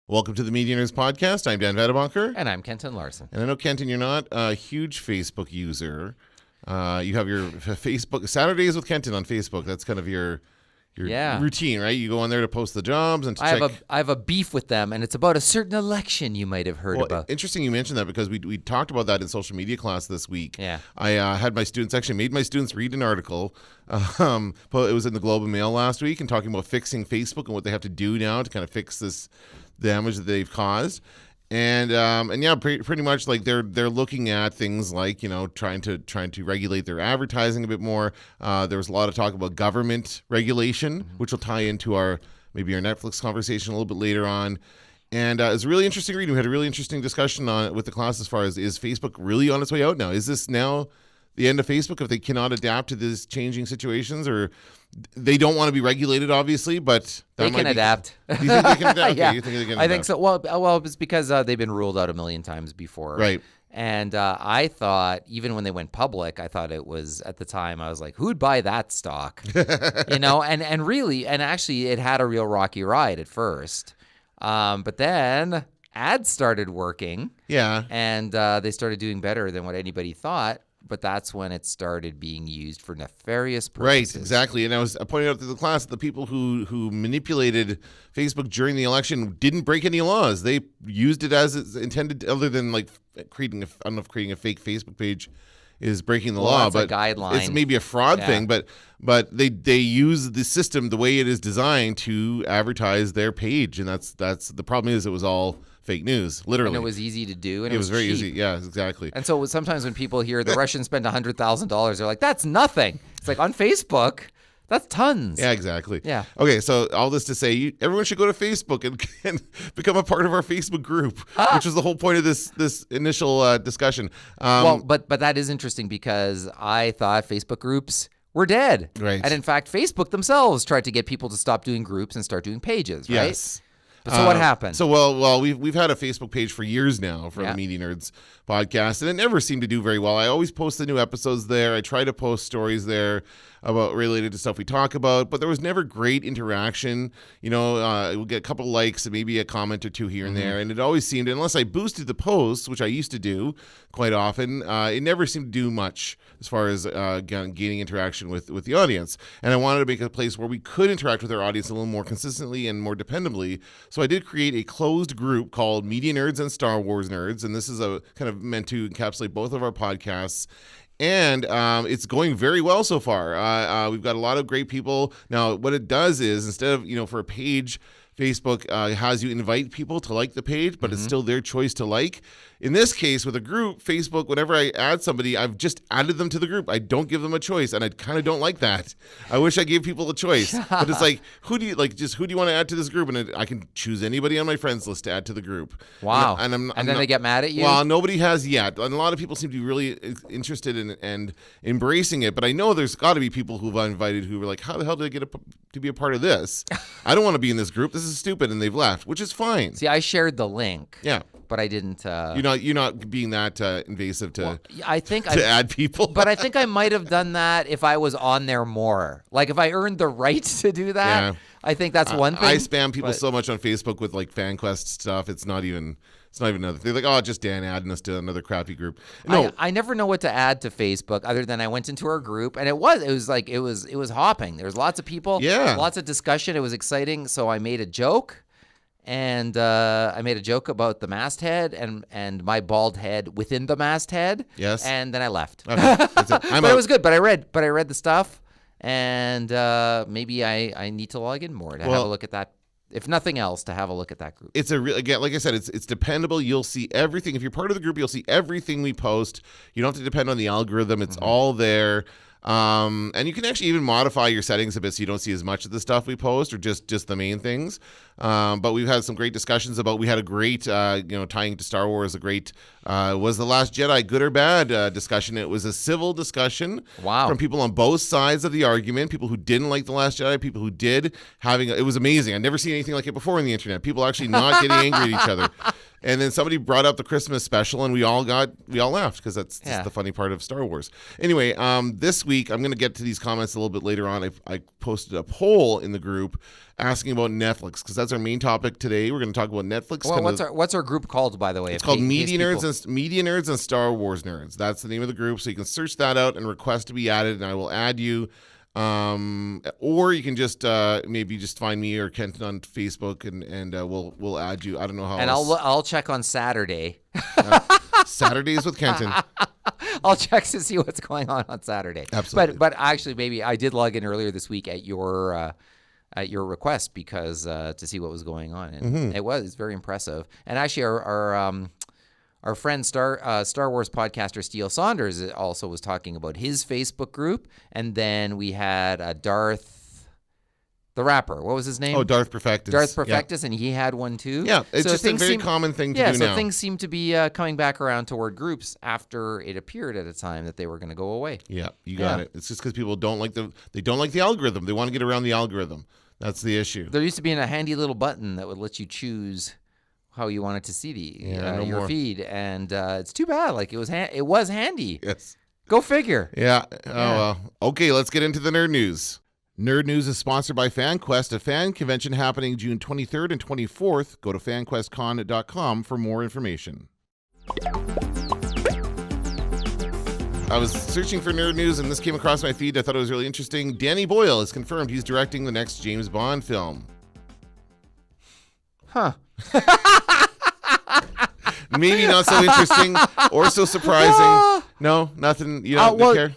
Welcome to the Media Nerds Podcast. I'm Dan Vedebonker. And I'm Kenton Larson. And I know, Kenton, you're not a huge Facebook user. You have your Facebook, Saturdays with Kenton on Facebook. That's kind of your routine, right? You go on there to post the jobs and to check. I have a beef with them, and it's about a certain election you might have heard about. Interesting you mentioned that because we talked about that in social media class this week. Yeah. I had my students, actually made my students read an article. It was in the Globe and Mail last week and talking about fixing Facebook and what they have to do now to kind of fix this damage that they've caused. And yeah, pretty much like they're looking at things like, trying to regulate their advertising a bit more. There was a lot of talk about government regulation, which will tie into our Netflix conversation a little bit later on. And it's a really interesting reading. We had a really interesting discussion on it with the class as far as, is Facebook really on its way out now? Is this now the end of Facebook if they cannot adapt to these changing situations? Or they don't want to be regulated, obviously, but they can adapt. Do you think they can adapt? Yeah. You think they can I think so. Well, it's because they've been ruled out a million times before. Right. And I thought, even when they went public, I thought it was, at the time, I was like, who'd buy that stock? And really, and actually, it had a real rocky ride at first. But then ads started working. Yeah. And they started doing better than what anybody thought. But that's when it started being used for nefarious purposes. Right, exactly. And I was pointing out to the class that the people who manipulated Facebook during the election didn't break any laws. They used it as it's intended, other than like creating a fake Facebook page is breaking the law. That's but a guideline. It's maybe a fraud thing, but they use the system the way it is designed to advertise their page, and that's the problem. Is it was all fake news, literally. And it was easy to do, and it was very cheap. easy. Yeah, exactly. And so sometimes when people hear the Russians spend $100,000, they're like, "That's nothing." It's like on Facebook, that's tons. Yeah, exactly. Yeah. Okay, so all this to say, everyone should go to Facebook and become a part of our Facebook group, which was the whole point of this initial discussion. But that is interesting because I thought Facebook groups were dead. Right. And in fact, Facebook themselves tried to get people to stop doing groups and start doing pages, right? Yes. So what happened? So well, we've had a Facebook page for years now for the Media Nerds podcast, and it never seemed to do very well. I always post the new episodes there. I try to post stories there about related to stuff we talk about, but there was never great interaction. We'll get a couple likes and maybe a comment or two here and there, and it always seemed, unless I boosted the posts, which I used to do quite often, it never seemed to do much as far as gaining interaction with the audience. And I wanted to make a place where we could interact with our audience a little more consistently and more dependably. So I did create a closed group called Media Nerds and Star Wars Nerds, and this is a kind of meant to encapsulate both of our podcasts. And it's going very well so far. We've got a lot of great people. Now, what it does is, instead of, for a page, Facebook has you invite people to like the page, but it's still their choice to like. In this case, with a group, Facebook, whenever I add somebody, I've just added them to the group. I don't give them a choice, and I kind of don't like that. I wish I gave people a choice. But it's like, who do you want to add to this group? And I can choose anybody on my friends list to add to the group. Wow. And then they get mad at you? Well, nobody has yet. And a lot of people seem to be really interested in and embracing it. But I know there's got to be people who've invited who were like, how the hell did I get to be a part of this? I don't want to be in this group. This is stupid. And they've left, which is fine. See, I shared the link. Yeah. But I didn't. You're not being that invasive to add people. But I think I might have done that if I was on there more. Like if I earned the right to do that. Yeah. I think that's one thing. I spam people so much on Facebook with like FanQuest stuff. It's not even another thing. They're like, oh, just Dan adding us to another crappy group. No, I never know what to add to Facebook other than I went into our group and it was hopping. There was lots of people. Yeah. Lots of discussion. It was exciting. So I made a joke. And I made a joke about the masthead and my bald head within the masthead. Yes. And then I left. Okay. That's it. But it was good. But I read the stuff, and maybe I need to log in more to have a look at that. If nothing else, to have a look at that group. It's again, like I said, it's dependable. You'll see everything. If you're part of the group, you'll see everything we post. You don't have to depend on the algorithm. It's all there. And you can actually even modify your settings a bit so you don't see as much of the stuff we post or just the main things. But we've had some great discussions about, we had a great, tying to Star Wars, a great, was The Last Jedi good or bad discussion. It was a civil discussion from people on both sides of the argument, people who didn't like The Last Jedi, people who did, it was amazing. I'd never seen anything like it before on the internet. People actually not getting angry at each other. And then somebody brought up the Christmas special, and we all laughed because that's just the funny part of Star Wars. Anyway, this week I'm going to get to these comments a little bit later on. I posted a poll in the group asking about Netflix because that's our main topic today. We're going to talk about Netflix. Well, what's our group called, by the way? It's called Media Nerds and Star Wars Nerds. That's the name of the group. So you can search that out and request to be added, and I will add you. Or you can just maybe just find me or Kenton on Facebook, and we'll add you. I don't know how. And I'll check on Saturday. Saturdays with Kenton. I'll check to see what's going on Saturday. Absolutely. But actually, maybe I did log in earlier this week at your request because to see what was going on, and it's very impressive. And actually, our friend Star Wars podcaster Steele Saunders also was talking about his Facebook group, and then we had Darth, the rapper. What was his name? Oh, Darth Perfectus. Darth Perfectus, and he had one too. Yeah, it's just a very common thing to do now. Yeah, so things seem to be coming back around toward groups after it appeared at a time that they were going to go away. Yeah, you got it. It's just because people don't like the algorithm. They want to get around the algorithm. That's the issue. There used to be a handy little button that would let you choose how you wanted to see your feed, and it's too bad. Like it was handy. Yes. Go figure. Yeah. Oh well. Okay, let's get into the nerd news. Nerd News is sponsored by FanQuest, a fan convention happening June 23rd and 24th. Go to fanquestcon.com for more information. I was searching for nerd news, and this came across my feed. I thought it was really interesting. Danny Boyle has confirmed he's directing the next James Bond film. Huh. Maybe not so interesting or so surprising. No, nothing. You don't care?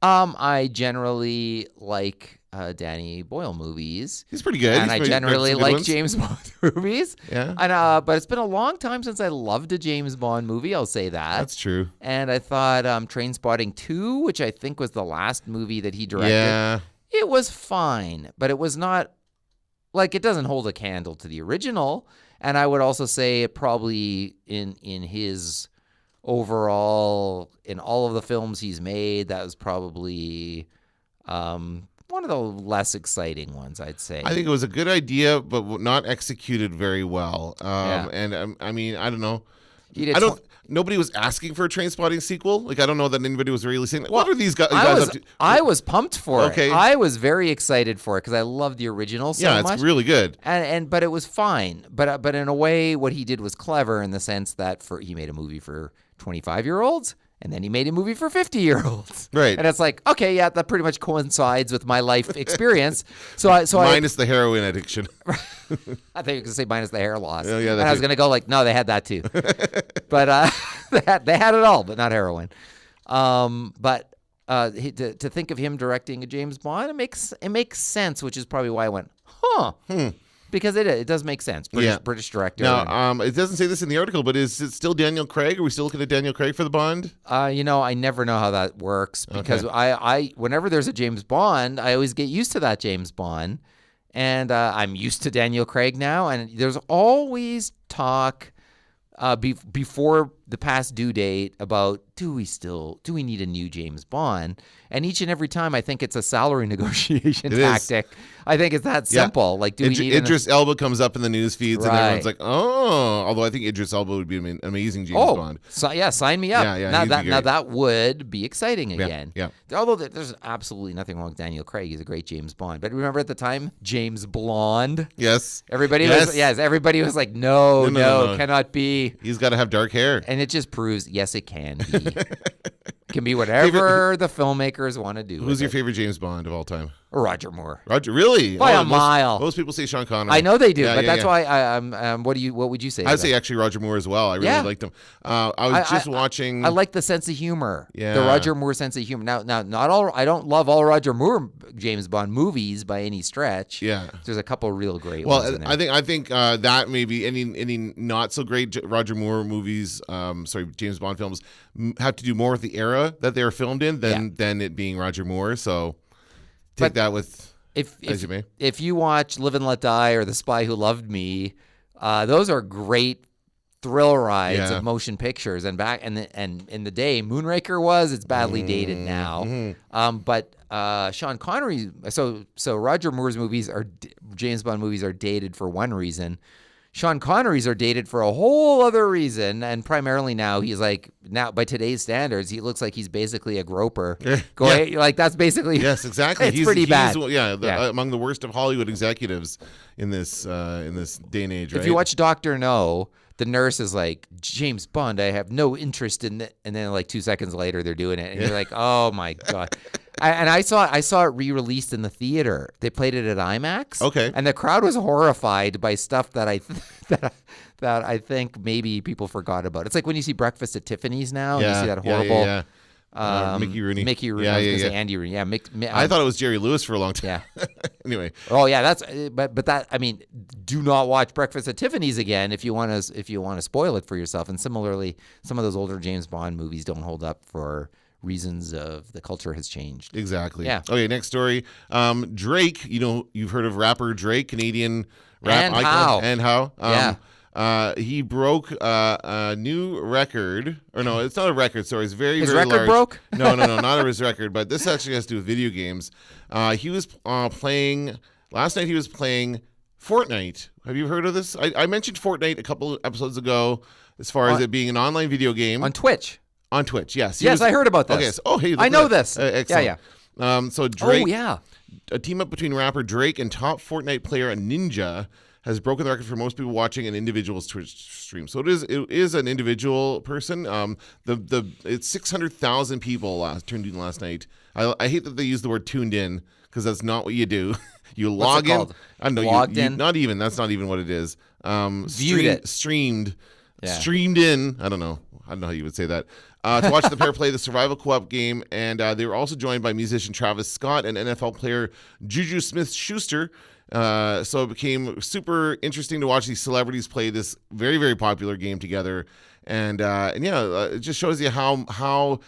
I generally like Danny Boyle movies. He's pretty good. And I generally like James Bond movies. Yeah. And but it's been a long time since I loved a James Bond movie, I'll say that. That's true. And I thought Trainspotting 2, which I think was the last movie that he directed, it was fine, but it was not, like, it doesn't hold a candle to the original. And I would also say it probably in his overall, in all of the films he's made, that was probably one of the less exciting ones, I'd say. I think it was a good idea, but not executed very well. And I mean, I don't know. Nobody was asking for a Trainspotting sequel. Like, I don't know that anybody was really saying, what are these guys up to? I was pumped for it. Okay. I was very excited for it because I love the original so much. Yeah, it's really good. But it was fine. But in a way, what he did was clever in the sense that he made a movie for 25-year-olds, and then he made a movie for 50-year-olds. Right. And it's like, okay, yeah, that pretty much coincides with my life experience. Minus the heroin addiction. I think you were going to say minus the hair loss. Oh, yeah, and I was going to go like, no, they had that too. But they had it all, but not heroin. But to think of him directing a James Bond, it makes sense, which is probably why I went, huh. Because it does make sense. British director. Now, it doesn't say this in the article, but is it still Daniel Craig? Are we still looking at Daniel Craig for the Bond? I never know how that works because I whenever there's a James Bond, I always get used to that James Bond, and I'm used to Daniel Craig now. And there's always talk before the past due date about do we need a new James Bond? And each and every time, I think it's a salary negotiation tactic. I think it's that simple. Yeah. Like, do we need Idris Elba comes up in the news feeds, and everyone's like, oh. Although I think Idris Elba would be an amazing James Bond. So sign me up. Yeah, now that would be exciting again. Yeah. Although there's absolutely nothing wrong with Daniel Craig. He's a great James Bond. But remember at the time, James Blonde. Yes. Everybody was like, no, cannot be. He's got to have dark hair. And it just proves, yes, it can be. It can be whatever the filmmakers want to do. Who's your favorite James Bond of all time? Roger Moore. Roger, really? By a mile. Most people say Sean Connery. I know they do, but that's why what would you say? I'd say actually Roger Moore as well. I really liked him. I was just watching. I like the sense of humor. Yeah. The Roger Moore sense of humor. Now, not all. I don't love all Roger Moore James Bond movies by any stretch. Yeah. There's a couple real great ones in there. I think that maybe any not so great Roger Moore movies, James Bond films have to do more with the era that they were filmed in than it being Roger Moore. So take that with. If you watch Live and Let Die or The Spy Who Loved Me, those are great thrill rides of motion pictures. And in the day, Moonraker it's badly dated now. But Sean Connery, so Roger Moore's movies James Bond movies are dated for one reason. Sean Connery's are dated for a whole other reason, and primarily now by today's standards, he looks like he's basically a groper. Like that's basically yes, exactly. It's pretty bad. Among the worst of Hollywood executives in this day and age. Right? If you watch Dr. No, the nurse is like, James Bond, I have no interest in it. And then like 2 seconds later, they're doing it. And you're like, oh my God. I saw it re-released in the theater. They played it at IMAX. Okay. And the crowd was horrified by stuff that I think maybe people forgot about. It's like when you see Breakfast at Tiffany's now, and you see that horrible... Mickey Rooney. Say Andy Rooney. Yeah, I thought it was Jerry Lewis for a long time. Yeah. Anyway. Oh yeah, but that, I mean, do not watch Breakfast at Tiffany's again if you want to spoil it for yourself. And similarly, some of those older James Bond movies don't hold up for reasons of the culture has changed. Exactly. Yeah. Okay, next story. Drake, you've heard of rapper Drake, Canadian rap icon. How? And how? Yeah. He broke a new record, or no, it's not a record. Sorry, it's very, his very record large. broke? No, not his record. But this actually has to do with video games. He was playing last night. He was playing Fortnite. Have you heard of this? I mentioned Fortnite a couple of episodes ago, as far as it being an online video game On Twitch. On Twitch, yes. Yes, I heard about this. Okay. So, hey, I know this. Excellent. Yeah. So Drake. Oh yeah. A team up between rapper Drake and top Fortnite player Ninja has broken the record for most people watching an individual's Twitch stream. So it is an individual person. It's 600,000 people tuned in last night. I hate that they use the word tuned in because that's not what you do. You log in. Called? I don't know. Logged in. Not even. That's not even what it is. Viewed it. Streamed. Yeah. Streamed in. I don't know how you would say that. To watch the pair play the survival co-op game, and they were also joined by musician Travis Scott and NFL player Juju Smith-Schuster. So it became super interesting to watch these celebrities play this very, very popular game together, and it just shows you how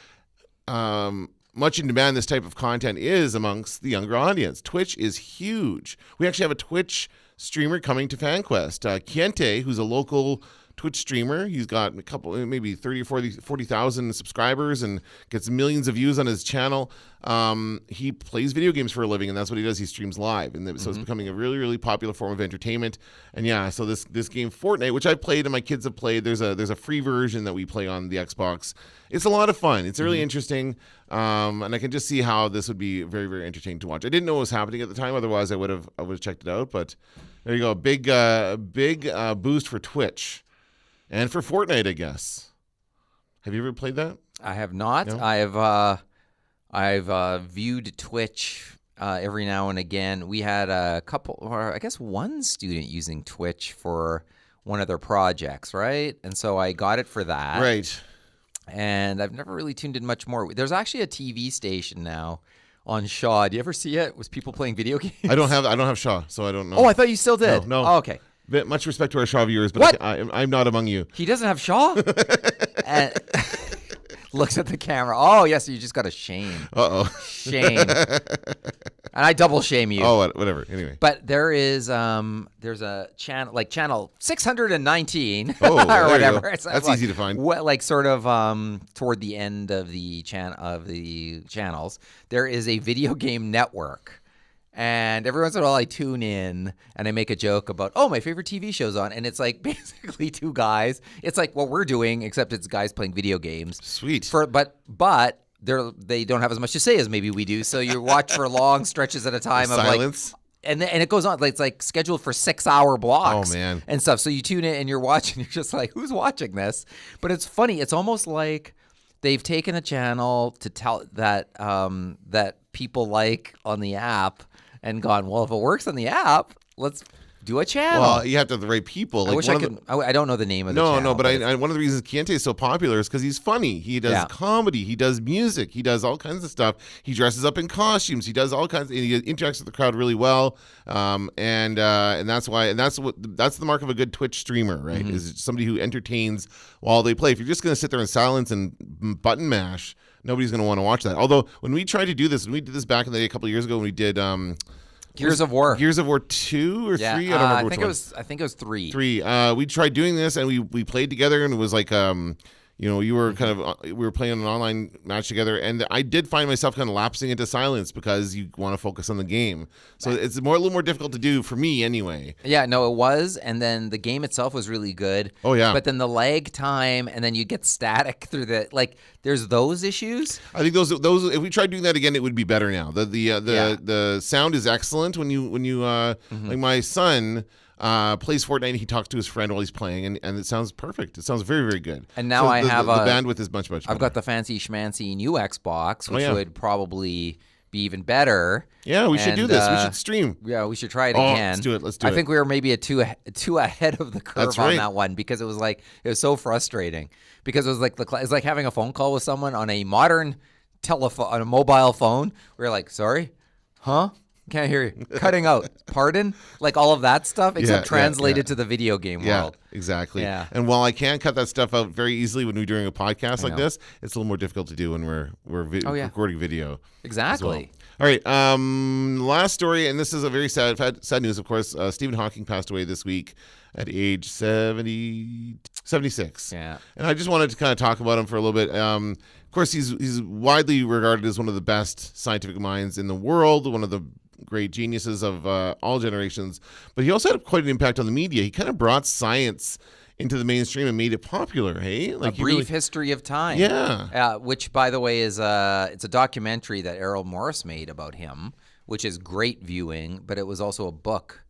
much in demand this type of content is amongst the younger audience. Twitch is huge. We actually have a Twitch streamer coming to FanQuest. Kiente, who's a local Twitch streamer. He's got a couple, maybe 30 or 40,000 subscribers and gets millions of views on his channel. He plays video games for a living, and that's what he does. He streams live, and so it's becoming a really, really popular form of entertainment. And so this game Fortnite, which I played and my kids have played, there's a free version that we play on the Xbox. It's a lot of fun. It's really interesting, and I can just see how this would be very, very entertaining to watch. I didn't know what was happening at the time. Otherwise, I would have checked it out. But there you go, big boost for Twitch. And for Fortnite, I guess. Have you ever played that? I have not. No? I've viewed Twitch every now and again. We had a couple, or I guess one student using Twitch for one of their projects, right? And so I got it for that. Right. And I've never really tuned in much more. There's actually a TV station now on Shaw. Do you ever see it? Was people playing video games? I don't have Shaw, so I don't know. Oh, I thought you still did. No. Oh, okay. Much respect to our Shaw viewers, but What? I'm not among you. He doesn't have Shaw? And looks at the camera. Oh, yes, you just got a shame. Uh-oh. Shame. And I double shame you. Oh, whatever. Anyway. But there's a channel, like channel 619 or whatever. That's easy to find. Like sort of toward the end of the channels, there is a video game network. And every once in a while I tune in and I make a joke about, my favorite TV show's on. And it's like basically two guys. It's like what we're doing, except it's guys playing video games. Sweet. But they don't have as much to say as maybe we do. So you watch for long stretches at a time of silence. And it goes on. It's like scheduled for 6-hour blocks. Oh, man. And stuff. So you tune in and you're watching. You're just like, who's watching this? But it's funny. It's almost like they've taken a channel to tell that people like on the app and gone, well, if it works on the app, let's do a channel. Well, you have to have the right people. I wish I could. I don't know the name of the channel. No, but one of the reasons Kiente is so popular is because he's funny. He does comedy. He does music. He does all kinds of stuff. He dresses up in costumes. He does all kinds. He interacts with the crowd really well. And that's why. And that's the mark of a good Twitch streamer, right? Mm-hmm. Is somebody who entertains while they play. If you're just going to sit there in silence and button mash, nobody's going to want to watch that. Although when we tried to do this, when we did this back in the day a couple of years ago, when we did Gears of War 2 or 3. I don't remember which one. I think it was 3. 3. We tried doing this and we played together and it was like you were kind of we were playing an online match together, and I did find myself kind of lapsing into silence because you want to focus on the game. So it's a little more difficult to do for me anyway. Yeah, no, it was, and then the game itself was really good. Oh yeah, but then the lag time, and then you get static through there's those issues. I think those if we tried doing that again, it would be better now. The sound is excellent when you like my son plays Fortnite and he talks to his friend while he's playing, and it sounds perfect. It sounds very, very good. And now I have the bandwidth is much better. I've got the fancy schmancy new Xbox, which would probably be even better. Yeah, we should do this. We should stream. Yeah, we should try it again. Let's do it. Let's do it. I think we were maybe two ahead of the curve on that one, because it was so frustrating, because it was it's like having a phone call with someone on a modern telephone, on a mobile phone. We were like, sorry, huh? Can't hear you. Cutting out. Pardon? Like all of that stuff, except translated to the video game world. Exactly. Yeah. And while I can cut that stuff out very easily when we're doing a podcast like this, it's a little more difficult to do when we're recording video. Exactly. All right. Last story, and this is a very sad news, of course. Stephen Hawking passed away this week at age 76. Yeah. And I just wanted to kind of talk about him for a little bit. Of course, he's widely regarded as one of the best scientific minds in the world, one of the great geniuses of all generations. But he also had quite an impact on the media. He kind of brought science into the mainstream and made it popular, hey? Like A Brief History of Time. Yeah. Which, by the way, is it's a documentary that Errol Morris made about him, which is great viewing, but it was also a book.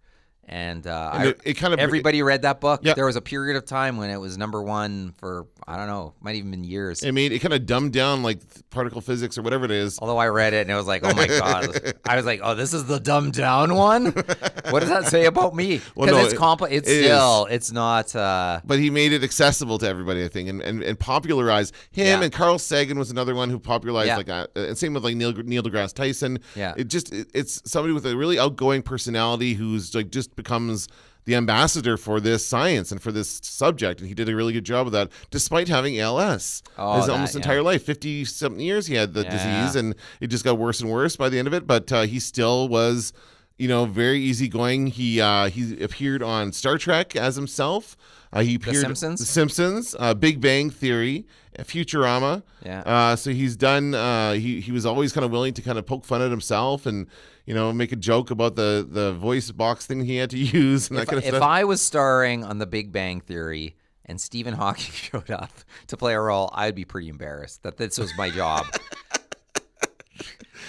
And everybody read that book. Yeah. There was a period of time when it was #1 for, I don't know, might even been years. It kind of dumbed down like particle physics or whatever it is. Although I read it and it was like, oh my God. I was like, oh, this is the dumbed down one? What does that say about me? Because it's not. But he made it accessible to everybody, I think, and popularized him. And Carl Sagan was another one who popularized and same with like Neil deGrasse Tyson. Yeah. It's somebody with a really outgoing personality who's like just becomes the ambassador for this science and for this subject, and he did a really good job of that despite having ALS his almost entire life. 50-something years he had the disease, and it just got worse and worse by the end of it, but he still was very easygoing. He appeared on Star Trek as himself. He appeared The Simpsons, Big Bang Theory, Futurama. Yeah. So he's done. He was always kind of willing to kind of poke fun at himself and make a joke about the voice box thing he had to use and that kind of stuff. If I was starring on The Big Bang Theory and Stephen Hawking showed up to play a role, I'd be pretty embarrassed that this was my job.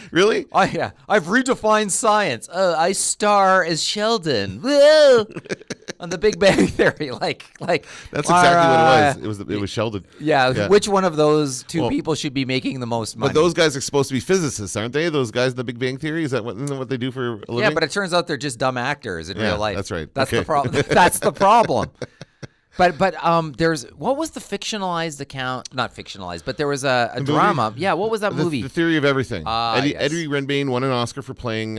Really? Oh yeah, I've redefined science. I star as Sheldon. Whoa! On The Big Bang Theory, like that's exactly what it was. It was Sheldon. Yeah. Which one of those two people should be making the most money? But those guys are supposed to be physicists, aren't they? Those guys in The Big Bang Theory, isn't that what they do for a living? Yeah, but it turns out they're just dumb actors in real life. That's right. That's the problem. That's the problem. But there's what was the fictionalized account? Not fictionalized, but there was a drama. Yeah, what was that movie? The Theory of Everything. Yes. Eddie Redmayne won an Oscar for playing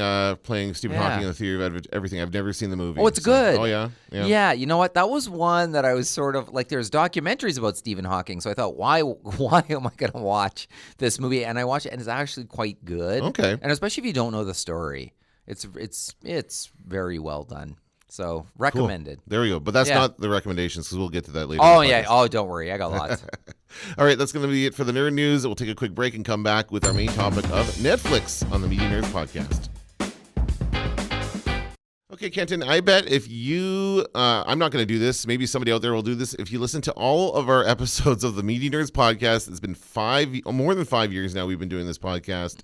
Stephen Hawking in The Theory of Everything. I've never seen the movie. Oh, it's good. Oh yeah. Yeah, you know what? That was one that I was sort of like. There's documentaries about Stephen Hawking, so I thought, why am I going to watch this movie? And I watched it, and it's actually quite good. Okay. And especially if you don't know the story, it's very well done. So recommended. Cool. There we go. But that's not the recommendations, because we'll get to that later. Oh yeah. Oh, don't worry. I got lots. All right, that's going to be it for the Nerd News. We'll take a quick break and come back with our main topic of Netflix on the Media Nerds podcast. Okay, Kenton, I bet if you, I'm not going to do this, maybe somebody out there will do this. If you listen to all of our episodes of the Media Nerds podcast, it's been more than 5 years now we've been doing this podcast,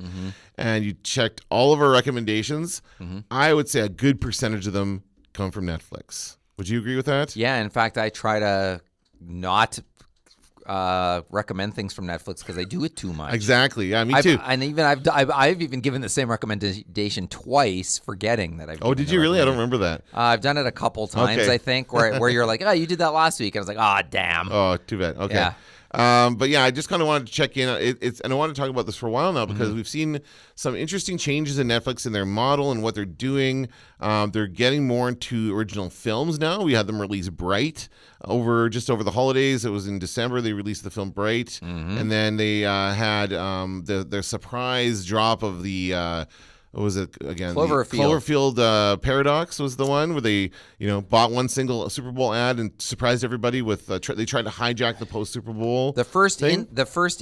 and you checked all of our recommendations, I would say a good percentage of them come from Netflix. Would you agree with that? Yeah, in fact, I try to not recommend things from Netflix because I do it too much. Exactly. Yeah, me too. And even I've even given the same recommendation twice, forgetting that I've. Oh, did you really? I don't remember that. I've done it a couple times, I think, where you're like, oh, you did that last week, and I was like, oh, damn. Oh, too bad. Okay. Yeah. But yeah, I just kind of wanted to check in. And I want to talk about this for a while now because we've seen some interesting changes in Netflix in their model and what they're doing. They're getting more into original films now. We had them release Bright over the holidays. It was in December. They released the film Bright, and then they had their surprise drop of the what was it again? Cloverfield. The Cloverfield Paradox was the one where they, bought one single Super Bowl ad and surprised everybody with. They tried to hijack the post Super Bowl. The first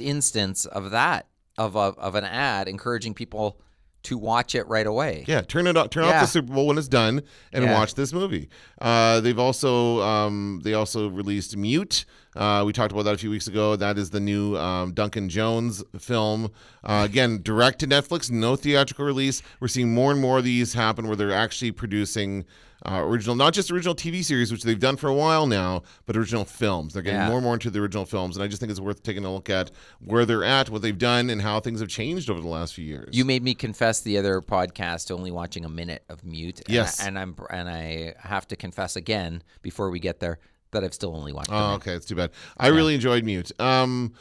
instance of that of an ad encouraging people to watch it right away. Yeah, turn off the Super Bowl when it's done and watch this movie. They've also they also released Mute. We talked about that a few weeks ago. That is the new Duncan Jones film. Again, direct to Netflix, no theatrical release. We're seeing more and more of these happen where they're actually producing original, not just original TV series, which they've done for a while now, but original films. They're getting more and more into the original films, and I just think it's worth taking a look at where they're at, what they've done, and how things have changed over the last few years. You made me confess the other podcast only watching a minute of Mute. Yes, and I have to confess again before we get there that I've still only watched. Okay, it's too bad. I really enjoyed Mute. Again,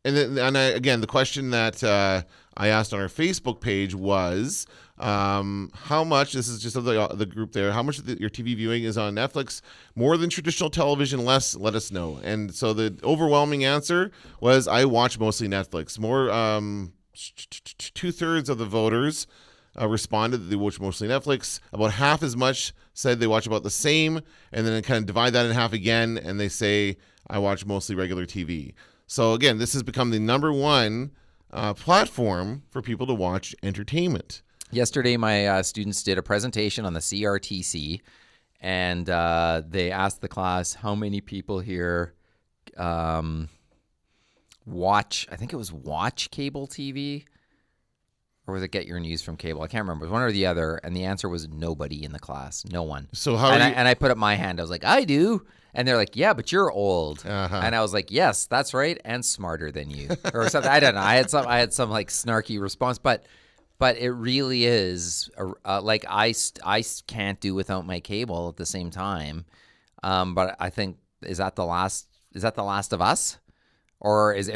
the question that I asked on our Facebook page was, how much, this is just of the group there, how much of your TV viewing is on Netflix? More than traditional television, less? Let us know. And so the overwhelming answer was, I watch mostly Netflix. More, 2/3 of the voters responded that they watch mostly Netflix. About half as much said they watch about the same, and then kind of divide that in half again, and they say, I watch mostly regular TV. So again, this has become the number one platform for people to watch entertainment. Yesterday, my students did a presentation on the CRTC, and they asked the class how many people here watch, I think it was watch cable TV, or was it get your news from cable? I can't remember. It was one or the other, and the answer was nobody in the class. No one. So how and I put up my hand. I was like, I do. And they're like, yeah, but you're old. And I was like, yes, that's right, and smarter than you, or something. I don't know. I had some like snarky response, but it really is like I can't do without my cable at the same time. But I think is that the last of Us? Or is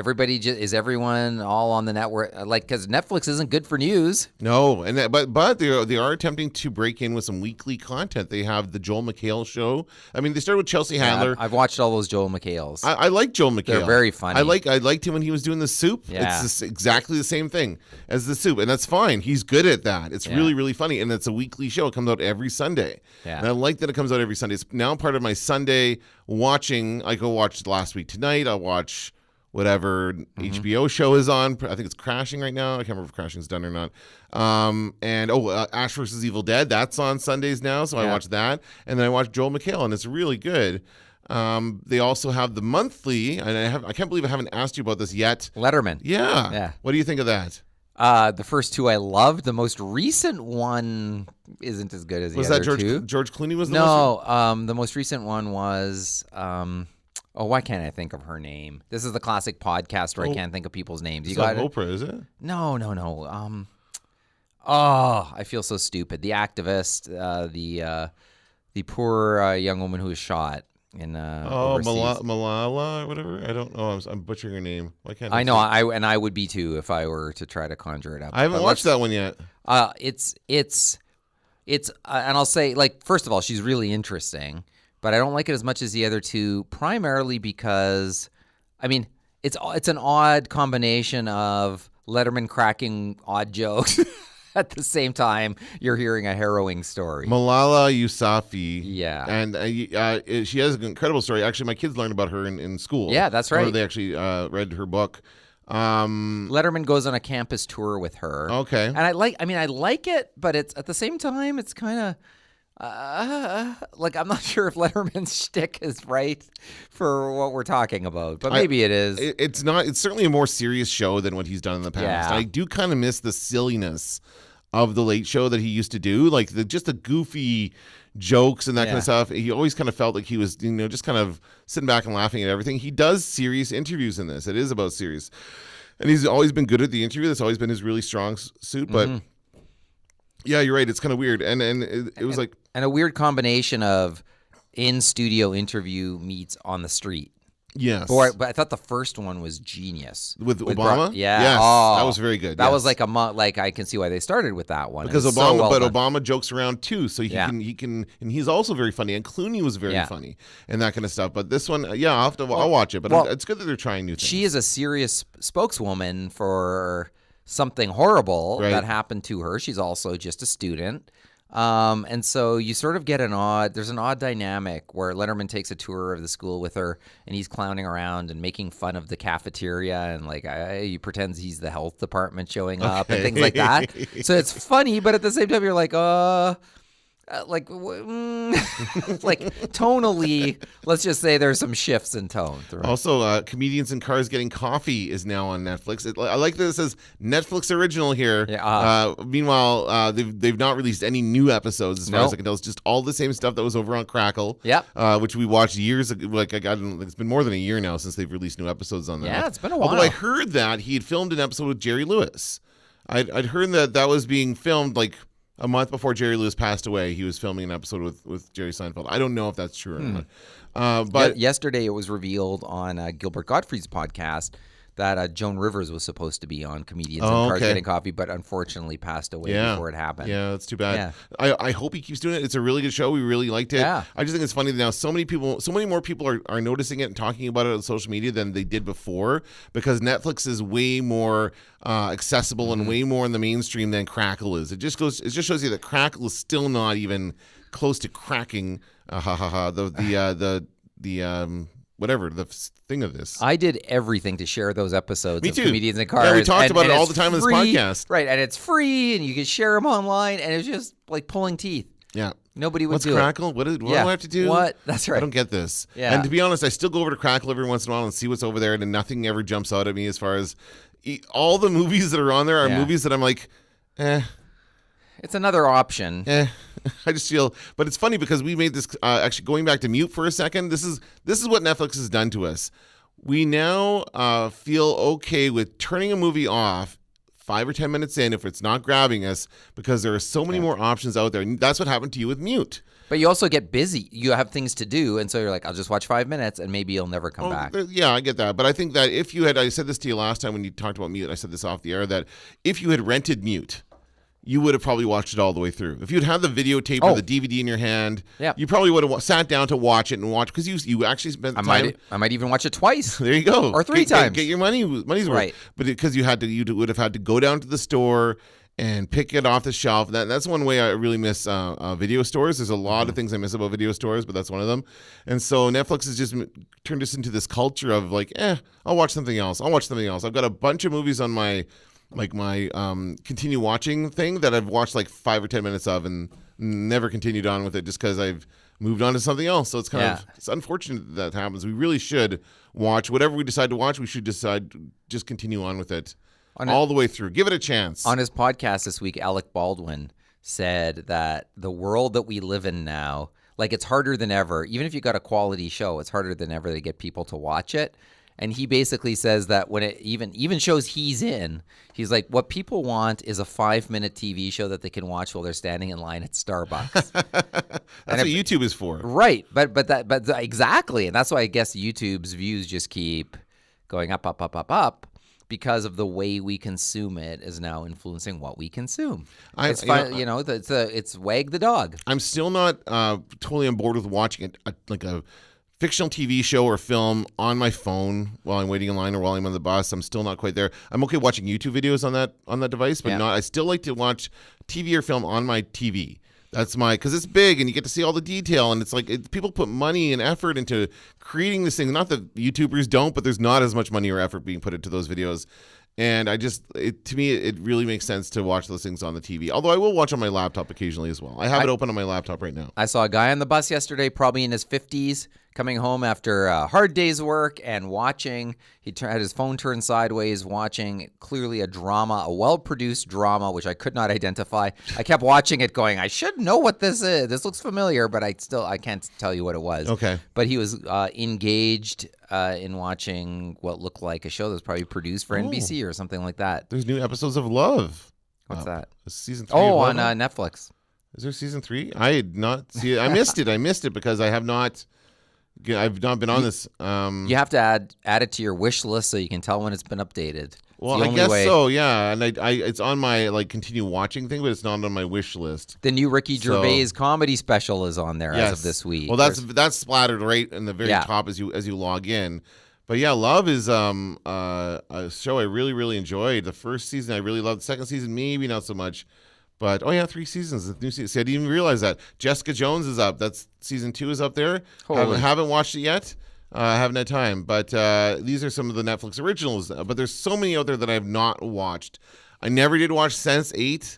everyone all on the network? Like, because Netflix isn't good for news. No, and but they are attempting to break in with some weekly content. They have the Joel McHale show. I mean, they started with Chelsea Handler. I've watched all those Joel McHales. I like Joel McHale. They're very funny. I liked him when he was doing The Soup. Yeah. It's exactly the same thing as The Soup, and that's fine. He's good at that. It's really, really funny, and it's a weekly show. It comes out every Sunday. Yeah. And I like that it comes out every Sunday. It's now part of my Sunday watching. I go watch Last Week Tonight. I'll watch whatever HBO show is on. I think it's Crashing right now. I can't remember if Crashing's done or not. Ash vs. Evil Dead, that's on Sundays now, so I watch that. And then I watch Joel McHale, and it's really good. They also have the monthly, and I can't believe I haven't asked you about this yet. Letterman. Yeah. What do you think of that? The first two I loved. The most recent one isn't as good as the other two. Was that George Clooney was the most? No, the most recent one was... why can't I think of her name? This is the classic podcast where I can't think of people's names. You got Oprah, is it? No. I feel so stupid. The activist, the poor young woman who was shot in Malala or whatever. I don't know. I'm butchering her name. Why can't I know? I would be too if I were to try to conjure it up. I haven't watched that one yet. It's and I'll say, like, first of all, she's really interesting. But I don't like it as much as the other two, primarily because, I mean, it's an odd combination of Letterman cracking odd jokes at the same time you're hearing a harrowing story. Malala Yousafzai. Yeah. And she has an incredible story. Actually, my kids learned about her in school. Yeah, that's right. Or they actually read her book. Letterman goes on a campus tour with her. Okay. And I like it, but it's at the same time, it's kind of... I'm not sure if Letterman's shtick is right for what we're talking about, but maybe it is. It's not. It's certainly a more serious show than what he's done in the past. Yeah. I do kind of miss the silliness of the Late Show that he used to do, like just the goofy jokes and that kind of stuff. He always kind of felt like he was, just kind of sitting back and laughing at everything. He does serious interviews in this. It is about serious, and he's always been good at the interview. That's always been his really strong suit, but. Yeah, you're right. It's kind of weird, and it was like a weird combination of in-studio interview meets on the street. Yes, but I thought the first one was genius with Obama. Yes, that was very good. That was like I can see why they started with that one because Obama jokes around too, so he can, and he's also very funny. And Clooney was very funny and that kind of stuff. But this one, I'll watch it. But it's good that they're trying new things. She is a serious spokeswoman for something horrible Right. that happened to her. She's also just a student. And so you sort of get there's an odd dynamic where Letterman takes a tour of the school with her and he's clowning around and making fun of the cafeteria and like he pretends he's the health department showing up and things like that. So it's funny, but at the same time you're like, like tonally, let's just say there's some shifts in tone. Also, Comedians in Cars Getting Coffee is now on Netflix. I like that it says Netflix original here. Yeah, meanwhile, they've not released any new episodes as far as I can tell. It's just all the same stuff that was over on Crackle. Yep. Which we watched years ago. Like it's been more than a year now since they've released new episodes on that. Yeah, it's been a while. Although I heard that he had filmed an episode with Jerry Lewis. I'd heard that was being filmed like a month before Jerry Lewis passed away. He was filming an episode with Jerry Seinfeld. I don't know if that's true or not. But yesterday it was revealed on Gilbert Gottfried's podcast that Joan Rivers was supposed to be on Comedians in Cars Getting Coffee, but unfortunately passed away before it happened. Yeah, that's too bad. Yeah. I hope he keeps doing it. It's a really good show. We really liked it. Yeah. I just think it's funny that now so many more people are noticing it and talking about it on social media than they did before, because Netflix is way more accessible and way more in the mainstream than Crackle is. It just shows you that Crackle is still not even close to cracking whatever the thing of this. I did everything to share those episodes of too. Comedians in Cars. Yeah, we talked about it all it's the time on this free, podcast. Right, and it's free, and you can share them online, and it's just like pulling teeth. Yeah. Nobody would What's do Crackle? it. What do I have to do? What? That's right. I don't get this. Yeah. And to be honest, I still go over to Crackle every once in a while and see what's over there, and nothing ever jumps out at me as far as all the movies that are on there are movies that I'm like, It's another option. I just feel, but it's funny because we made this actually going back to Mute for a second. This is what Netflix has done to us. We now feel okay with turning a movie off 5 or 10 minutes in if it's not grabbing us, because there are so many more options out there. And that's what happened to you with Mute. But you also get busy. You have things to do, and so you're like, I'll just watch 5 minutes, and maybe you'll never come back. Yeah, I get that. But I think that if you had, I said this to you last time when you talked about Mute, I said this off the air, that if you had rented Mute, you would have probably watched it all the way through. If you'd had the videotape or the DVD in your hand, you probably would have sat down to watch it because you actually spent time. I might even watch it twice. There you go. Or 3 times. Get your money's worth. Right. But because you would have had to go down to the store and pick it off the shelf. That's one way I really miss video stores. There's a lot of things I miss about video stores, but that's one of them. And so Netflix has just turned us into this culture of like, I'll watch something else. I've got a bunch of movies on my continue watching thing that I've watched like 5 or 10 minutes of and never continued on with it just because I've moved on to something else. So it's it's unfortunate that happens. We really should watch whatever we decide to watch. We should decide to just continue on with it all the way through. Give it a chance. On his podcast this week, Alec Baldwin said that the world that we live in now, like, it's harder than ever. Even if you got a quality show, it's harder than ever to get people to watch it. And he basically says that when it even shows he's in, he's like, what people want is a 5-minute TV show that they can watch while they're standing in line at Starbucks. That's what YouTube is for. Right. But exactly. And that's why I guess YouTube's views just keep going up, because of the way we consume it is now influencing what we consume. It's wag the dog. I'm still not totally on board with watching a fictional TV show or film on my phone while I'm waiting in line or while I'm on the bus. I'm still not quite there. I'm okay watching YouTube videos on that device, but not. I still like to watch TV or film on my TV. That's because it's big and you get to see all the detail, and it's like people put money and effort into creating this thing. Not that YouTubers don't, but there's not as much money or effort being put into those videos. And to me, it really makes sense to watch those things on the TV. Although I will watch on my laptop occasionally as well. I have it open on my laptop right now. I saw a guy on the bus yesterday, probably in his 50s, coming home after a hard day's work and watching. He had his phone turned sideways, watching clearly a drama, a well-produced drama, which I could not identify. I kept watching it going, I should know what this is. This looks familiar, but I can't tell you what it was. Okay. But he was engaged in watching what looked like a show that was probably produced for NBC or something like that. There's new episodes of Love. What's that? Season 3. On Netflix. Is there season 3? I did not see it. I missed it. I missed it because I've not been on this. You have to add it to your wish list so you can tell when it's been updated. Well, I guess so, yeah. And it's on my continue watching thing, but it's not on my wish list. The new Ricky Gervais comedy special is on there as of this week. Well, that's splattered right in the very top as you log in. But yeah, Love is a show I really, really enjoyed. The first season I really loved. The second season, maybe not so much. But, 3 seasons. The new season. See, I didn't even realize that. Jessica Jones is up. That's season 2 is up there. Haven't watched it yet. I haven't had time. But these are some of the Netflix originals. But there's so many out there that I have not watched. I never did watch Sense8.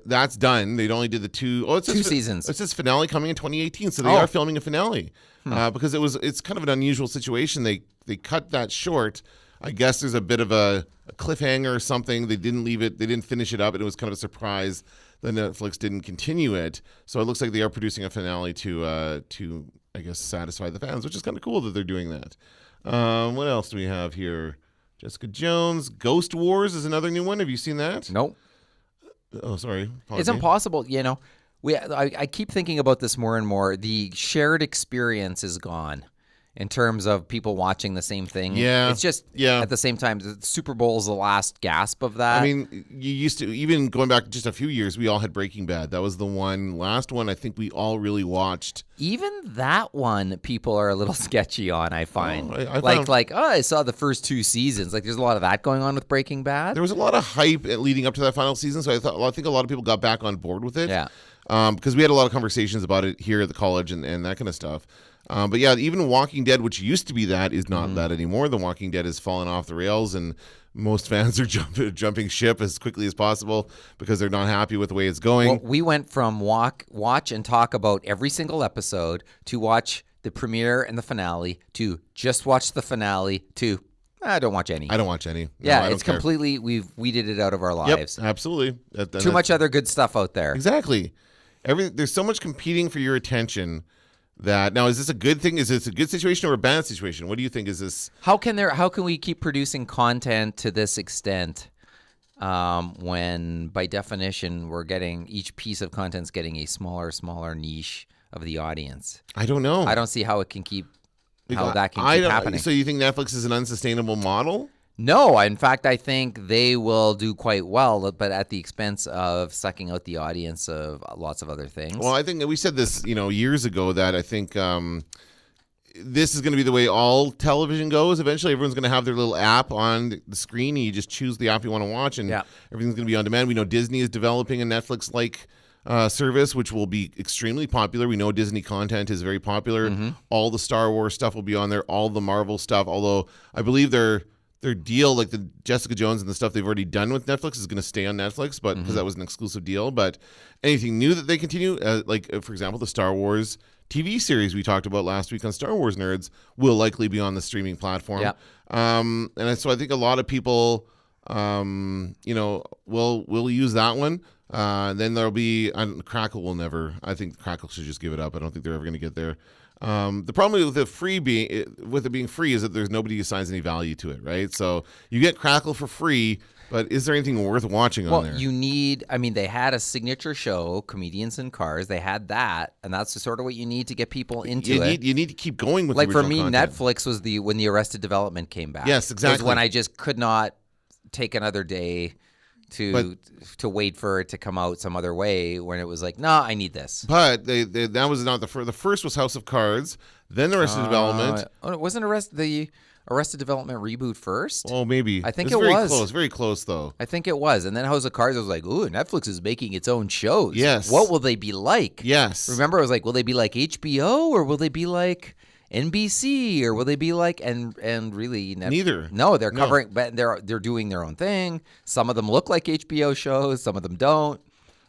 That's done. They only did the 2 seasons. It says finale coming in 2018, so they are filming a finale because it's kind of an unusual situation. They cut that short. I guess there's a bit of a cliffhanger or something. They didn't leave it. They didn't finish it up, and it was kind of a surprise that Netflix didn't continue it. So it looks like they are producing a finale to I guess satisfy the fans, which is kind of cool that they're doing that. What else do we have here? Jessica Jones, Ghost Wars is another new one. Have you seen that? Nope. Oh, sorry. It's impossible. I keep thinking about this more and more. The shared experience is gone in terms of people watching the same thing. Yeah. It's just at the same time, the Super Bowl is the last gasp of that. I mean, you used to, even going back just a few years, we all had Breaking Bad. That was the last one I think we all really watched. Even that one, people are a little sketchy on, I find. I saw the first 2 seasons. Like, there's a lot of that going on with Breaking Bad. There was a lot of hype leading up to that final season, so I think a lot of people got back on board with it. Yeah. Because we had a lot of conversations about it here at the college and that kind of stuff. But yeah, even Walking Dead, which used to be that, is not that anymore. The Walking Dead has fallen off the rails, and most fans are jumping ship as quickly as possible because they're not happy with the way it's going. Well, we went from watch and talk about every single episode to watch the premiere and the finale to just watch the finale to I don't watch any. I don't watch any. Yeah, it's completely, we've weeded it out of our lives. Yep, absolutely. Too much other good stuff out there. Exactly. There's so much competing for your attention. Now, is this a good thing? Is this a good situation or a bad situation? What do you think? Is this how can we keep producing content to this extent when by definition each piece of content's getting a smaller niche of the audience? I don't know. I don't see how that can keep happening. So you think Netflix is an unsustainable model? No, in fact, I think they will do quite well, but at the expense of sucking out the audience of lots of other things. Well, I think we said this, years ago that I think this is going to be the way all television goes. Eventually, everyone's going to have their little app on the screen, and you just choose the app you want to watch, and everything's going to be on demand. We know Disney is developing a Netflix-like service, which will be extremely popular. We know Disney content is very popular. Mm-hmm. All the Star Wars stuff will be on there, all the Marvel stuff, although I believe their deal, like the Jessica Jones and the stuff they've already done with Netflix, is going to stay on Netflix, but because that was an exclusive deal. But anything new that they continue, for example, the Star Wars TV series we talked about last week on Star Wars Nerds will likely be on the streaming platform. Yeah. So I think a lot of people, will use that one. Then there'll be Crackle will never. I think Crackle should just give it up. I don't think they're ever going to get there. The problem with it being free is that there's nobody who assigns any value to it, right? So you get Crackle for free, but is there anything worth watching on there? They had a signature show, Comedians in Cars. They had that, and that's sort of what you need to get people into it. You need to keep going with like the for me, content. Netflix was when the Arrested Development came back. Yes, exactly. Was when I just could not take another day to wait for it to come out some other way when it was like, nah, I need this. But that was not the first was House of Cards, then Arrested Development. Wasn't the Arrested Development reboot first? Oh, maybe. I think it was. Very close, though. I think it was. And then House of Cards, I was like, ooh, Netflix is making its own shows. Yes. What will they be like? Yes. Remember, I was like, will they be like HBO or will they be like NBC or will they be like and really neither? No, they're covering, but they're doing their own thing. Some of them look like HBO shows, some of them don't.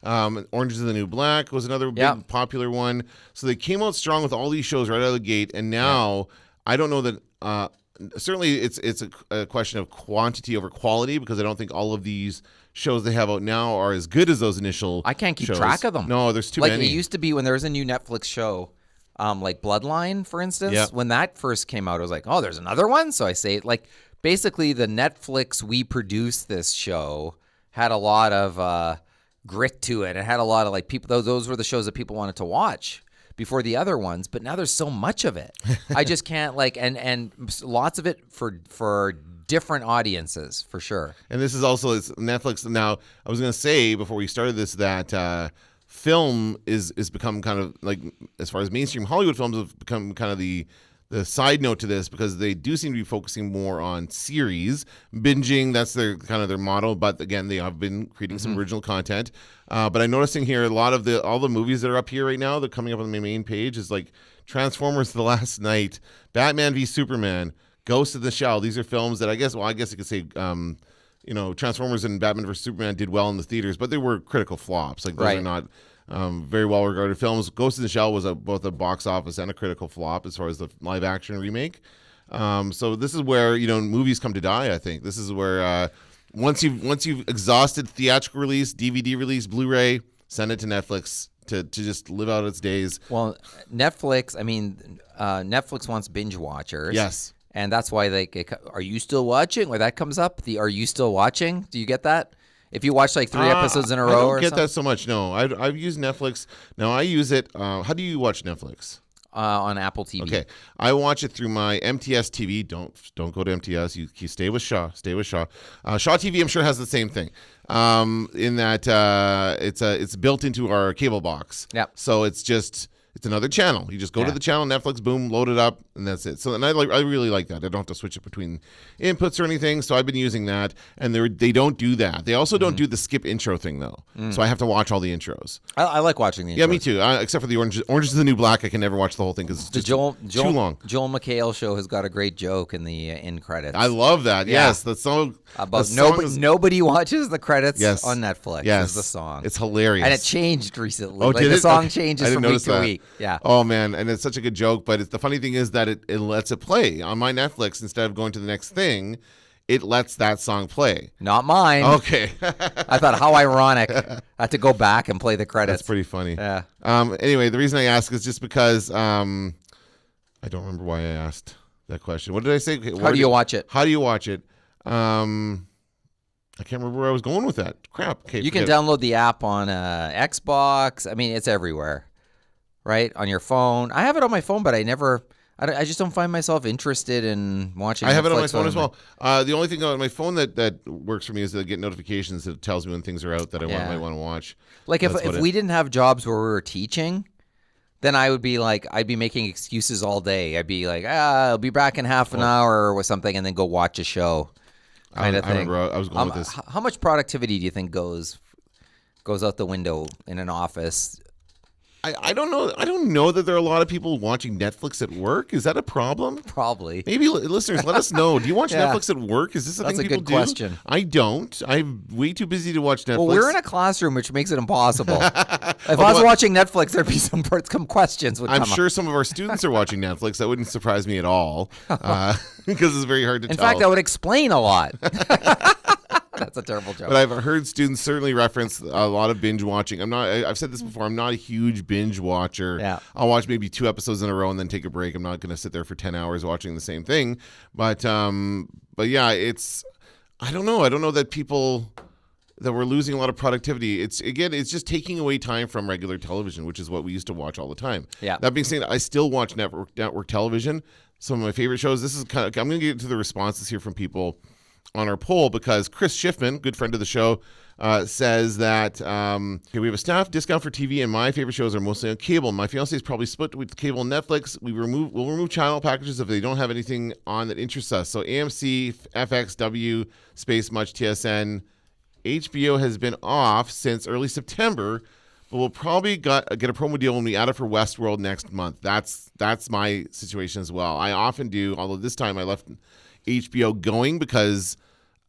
Orange is the New Black was another big popular one. So they came out strong with all these shows right out of the gate, and now I don't know that. Certainly, it's a question of quantity over quality because I don't think all of these shows they have out now are as good as those initial. I can't keep shows. track of them. No, there's too many. Like it used to be when there was a new Netflix show. Like Bloodline, for instance, when that first came out, I was like, oh, there's another one? So I say, like, basically the Netflix we produced this show had a lot of grit to it. It had a lot of, like, people, those were the shows that people wanted to watch before the other ones, but now there's so much of it. I just can't, like, and lots of it for different audiences, for sure. And this is also Netflix. Now, I was going to say before we started this that film is become kind of like, as far as mainstream Hollywood films have become kind of the the side note to this, because they do seem to be focusing more on series binging. That's their kind of their model. But again, they have been creating some original content. But I'm noticing here a lot of all the movies that are up here right now, that are coming up on my main page, is like Transformers: The Last Night, Batman v Superman, Ghost in the Shell. These are films that I guess you could say, Transformers and Batman vs Superman did well in the theaters, but they were critical flops. Like, those are not very well regarded films. Ghost in the Shell was both a box office and a critical flop as far as the live action remake. So this is where movies come to die. I think this is where once you've exhausted theatrical release, DVD release, Blu-ray, send it to Netflix to just live out its days. Well, Netflix. I mean, Netflix wants binge watchers. Yes. And that's why are you still watching? Where that comes up, are you still watching? Do you get that? If you watch like 3 episodes in a row, I don't get that so much. No, I've used Netflix. No, I use it. How do you watch Netflix? On Apple TV. Okay, I watch it through my MTS TV. Don't go to MTS. You stay with Shaw. Stay with Shaw. Shaw TV, I'm sure, has the same thing. In that it's built into our cable box. Yep. So it's another channel. You just go to the channel, Netflix, boom, load it up, and that's it. So, and I really like that. I don't have to switch it between inputs or anything. So I've been using that, and they don't do that. They also don't do the skip intro thing though. So I have to watch all the intros. I like watching the intros. Yeah, me too. Except for the Orange is the New Black. I can never watch the whole thing because it's just too long. Joel McHale show has got a great joke in the end credits. I love that. Yeah. Yes, the song about nobody watches the credits on Netflix. Yes, is the song. It's hilarious, and it changed recently. Oh, did the it? song changes from week to that. week. Yeah. Oh man, and it's such a good joke. But the funny thing is that it lets it play on my Netflix instead of going to the next thing. It lets that song play. Not mine. Okay. I thought, how ironic. I had to go back and play the credits. That's pretty funny. Yeah. Anyway, the reason I ask is just because I don't remember why I asked that question. What did I say? How do you watch it? How do you watch it? I can't remember where I was going with that. Crap. Okay, you can download the app on Xbox. I mean, it's everywhere, right? On your phone. I have it on my phone, but I just don't find myself interested in watching. I have it on my phone as well. The only thing on my phone that works for me is that I get notifications that tells me when things are out that I might want to watch. Like if we didn't have jobs where we were teaching, then I'd be making excuses all day. I'd be like, I'll be back in half an hour or something, and then go watch a show. I remember I was going with this. How much productivity do you think goes out the window in an office? I don't know. I don't know that there are a lot of people watching Netflix at work. Is that a problem? Probably. Maybe listeners, let us know. Do you watch Netflix at work? Is this a thing people do? That's a good question. I don't. I'm way too busy to watch Netflix. Well, we're in a classroom, which makes it impossible. If I was watching Netflix, there'd be some questions would come I'm sure some of our students are watching Netflix. That wouldn't surprise me at all because it's very hard to tell. In fact, that would explain a lot. That's a terrible joke. But I've heard students certainly reference a lot of binge watching. I've said this before. I'm not a huge binge watcher. Yeah. I'll watch maybe 2 episodes in a row and then take a break. I'm not going to sit there for 10 hours watching the same thing. But yeah, I don't know. I don't know that we're losing a lot of productivity. It's just taking away time from regular television, which is what we used to watch all the time. Yeah. That being said, I still watch network television. Some of my favorite shows. This is I'm going to get into the responses here from people on our poll, because Chris Schiffman, good friend of the show, says that we have a staff discount for TV, and my favorite shows are mostly on cable. My fiance is probably split with cable and Netflix. We'll remove channel packages if they don't have anything on that interests us. So AMC, FXW, Space Much, TSN, HBO has been off since early September, but we'll probably get a promo deal when we add it for Westworld next month. That's my situation as well. I often do, although this time I left HBO going because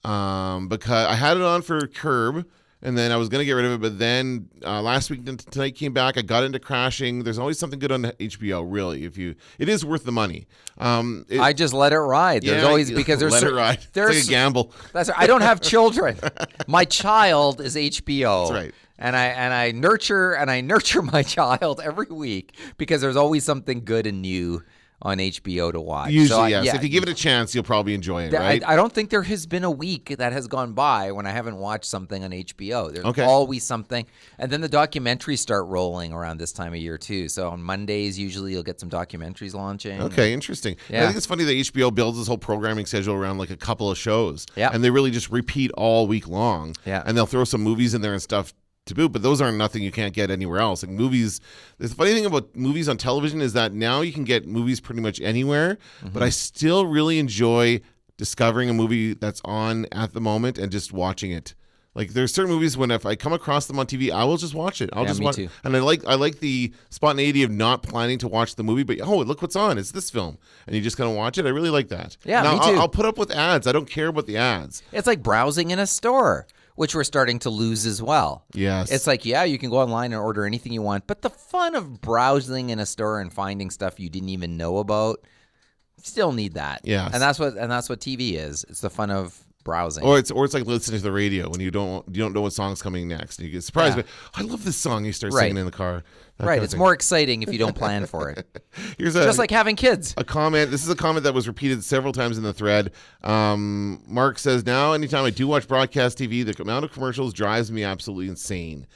I had it on for Curb, and then I was going to get rid of it, but then last week tonight came back. I got into Crashing. There's always something good on HBO, really. It is worth the money. I just let it ride. There's always, because there's let it ride. It's like a gamble. I don't have children. My child is HBO. That's right. And I nurture my child every week because there's always something good and new on HBO to watch. Usually, yes. Yeah. If you give it a chance, you'll probably enjoy it, right? I don't think there has been a week that has gone by when I haven't watched something on HBO. There's always something. And then the documentaries start rolling around this time of year, too. So on Mondays, usually you'll get some documentaries launching. Okay, interesting. Yeah. I think it's funny that HBO builds this whole programming schedule around like a couple of shows. Yeah. And they really just repeat all week long. Yeah. And they'll throw some movies in there and stuff to boot, but those aren't nothing you can't get anywhere else. Like movies, the funny thing about movies on television is that now you can get movies pretty much anywhere, but I still really enjoy discovering a movie that's on at the moment and just watching it. Like there's certain movies when if I come across them on TV, I will just watch it. I'll just watch too. And I like the spontaneity of not planning to watch the movie, but look what's on. It's this film. And you just kind of watch it. I really like that. Yeah, now, me too. I'll put up with ads. I don't care about the ads. It's like browsing in a store, which we're starting to lose as well. Yes. It's like, yeah, you can go online and order anything you want, but the fun of browsing in a store and finding stuff you didn't even know about, you still need that. Yes. And that's what TV is. It's the fun of browsing. Or it's like listening to the radio when you don't know what song's coming next. And you get surprised. But I love this song. You start singing in the car. Right. It's more exciting if you don't plan for it. Here's just like having kids. A comment. This is a comment that was repeated several times in the thread. Mark says, now anytime I do watch broadcast TV, the amount of commercials drives me absolutely insane.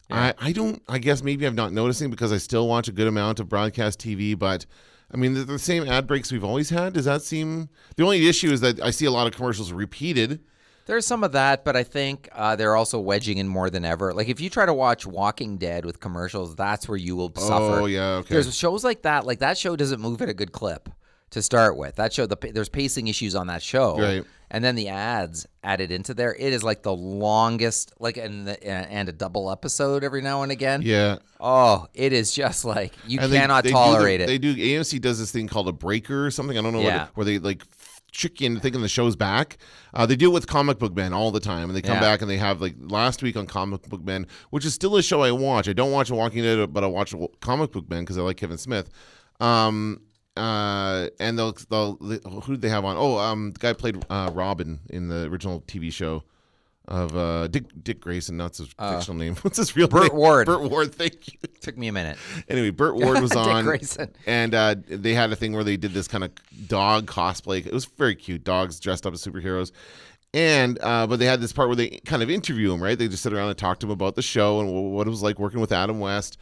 Yeah. I guess maybe I'm not noticing because I still watch a good amount of broadcast TV, but I mean, the same ad breaks we've always had. Does that seem... The only issue is that I see a lot of commercials repeated. There's some of that, but I think they're also wedging in more than ever. Like, if you try to watch Walking Dead with commercials, that's where you will suffer. Oh, yeah, okay. There's shows like that. Like, that show doesn't move at a good clip to start with. That show, there's pacing issues on that show. Right. And then the ads added into there. It is like the longest, and a double episode every now and again. Yeah. Oh, it is just like, you cannot tolerate it. AMC does this thing called a breaker or something. I don't know where they like trick you into thinking the show's back. They do it with Comic Book Men all the time, and they come back and they have like last week on Comic Book Men, which is still a show I watch. I don't watch Walking Dead, but I watch Comic Book Men because I like Kevin Smith. And they'll who did they have on? The guy played Robin in the original TV show of Dick Grayson. That's his fictional name. What's his real name? Burt Ward. Burt Ward. Thank you. Took me a minute. Anyway, Burt Ward was on, Dick Grayson. And they had a thing where they did this kind of dog cosplay. It was very cute. Dogs dressed up as superheroes. And but they had this part where they kind of interview him, right? They just sit around and talk to him about the show and what it was like working with Adam West.